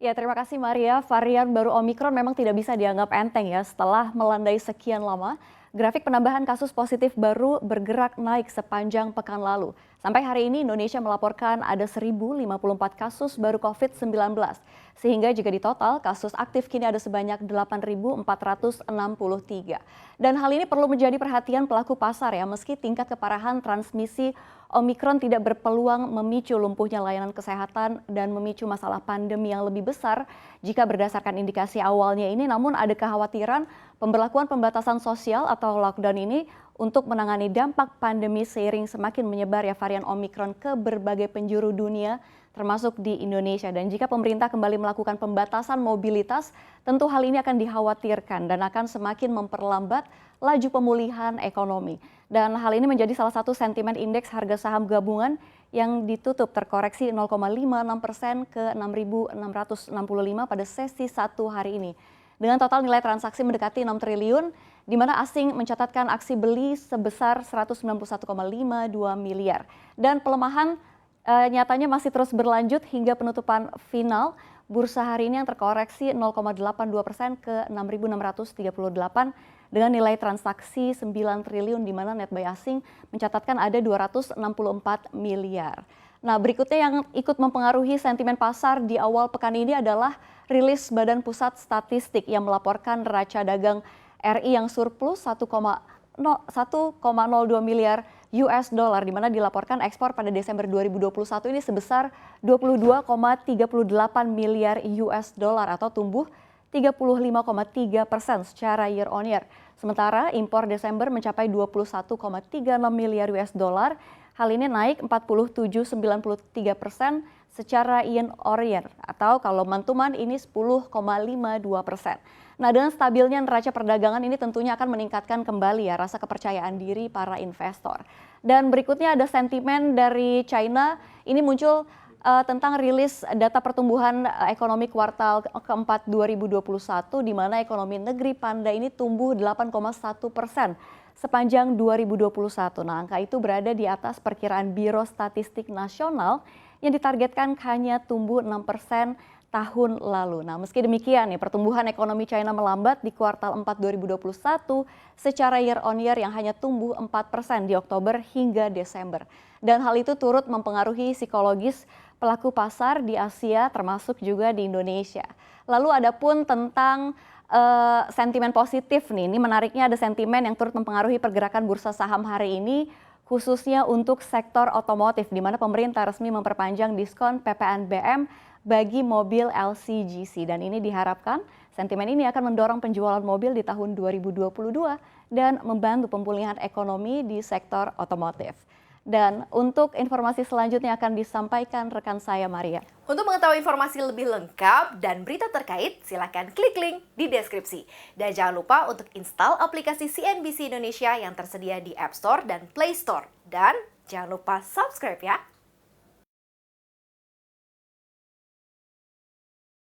Ya, terima kasih Maria. Varian baru Omikron memang tidak bisa dianggap enteng ya. Setelah melandai sekian lama, grafik penambahan kasus positif baru bergerak naik sepanjang pekan lalu. Sampai hari ini Indonesia melaporkan ada 1.054 kasus baru COVID-19. Sehingga jika ditotal, kasus aktif kini ada sebanyak 8.463. Dan hal ini perlu menjadi perhatian pelaku pasar ya, meski tingkat keparahan transmisi Omikron tidak berpeluang memicu lumpuhnya layanan kesehatan dan memicu masalah pandemi yang lebih besar jika berdasarkan indikasi awalnya ini, namun ada kekhawatiran pemberlakuan pembatasan sosial atau lockdown ini untuk menangani dampak pandemi seiring semakin menyebar varian Omikron ke berbagai penjuru dunia termasuk di Indonesia. Dan jika pemerintah kembali melakukan pembatasan mobilitas, tentu hal ini akan dikhawatirkan dan akan semakin memperlambat laju pemulihan ekonomi. Dan hal ini menjadi salah satu sentimen indeks harga saham gabungan yang ditutup terkoreksi 0,56% ke 6.665 pada sesi 1 hari ini. Dengan total nilai transaksi mendekati 6 triliun, di mana asing mencatatkan aksi beli sebesar 191,52 miliar. Dan pelemahan nyatanya masih terus berlanjut hingga penutupan final bursa hari ini yang terkoreksi 0,82% ke 6.638 dengan nilai transaksi 9 triliun di mana netbuy asing mencatatkan ada 264 miliar. Nah, berikutnya yang ikut mempengaruhi sentimen pasar di awal pekan ini adalah rilis Badan Pusat Statistik yang melaporkan neraca dagang RI yang surplus 1,02 miliar US dollar, di mana dilaporkan ekspor pada Desember 2021 ini sebesar 22,38 miliar US dollar atau tumbuh 35,3% secara year on year. Sementara impor Desember mencapai 21,36 miliar US dollar. Hal ini naik 47,93% secara year on year atau kalau month-to-month ini 10,52%. Nah, dengan stabilnya neraca perdagangan ini tentunya akan meningkatkan kembali ya rasa kepercayaan diri para investor. Dan berikutnya ada sentimen dari China, ini muncul tentang rilis data pertumbuhan ekonomi kuartal keempat 2021 di mana ekonomi negeri Panda ini tumbuh 8,1% sepanjang 2021. Nah, angka itu berada di atas perkiraan Biro Statistik Nasional yang ditargetkan hanya tumbuh 6% tahun lalu. Nah, meski demikian pertumbuhan ekonomi China melambat di kuartal 4 2021 secara year on year yang hanya tumbuh 4% di Oktober hingga Desember. Dan hal itu turut mempengaruhi psikologis pelaku pasar di Asia termasuk juga di Indonesia. Lalu adapun tentang sentimen positif nih, ini menariknya ada sentimen yang turut mempengaruhi pergerakan bursa saham hari ini khususnya untuk sektor otomotif di mana pemerintah resmi memperpanjang diskon PPNBM bagi mobil LCGC dan ini diharapkan sentimen ini akan mendorong penjualan mobil di tahun 2022 dan membantu pemulihan ekonomi di sektor otomotif. Dan untuk informasi selanjutnya akan disampaikan rekan saya Maria. Untuk mengetahui informasi lebih lengkap dan berita terkait, silakan klik link di deskripsi. Dan jangan lupa untuk install aplikasi CNBC Indonesia yang tersedia di App Store dan Play Store. Dan jangan lupa subscribe ya.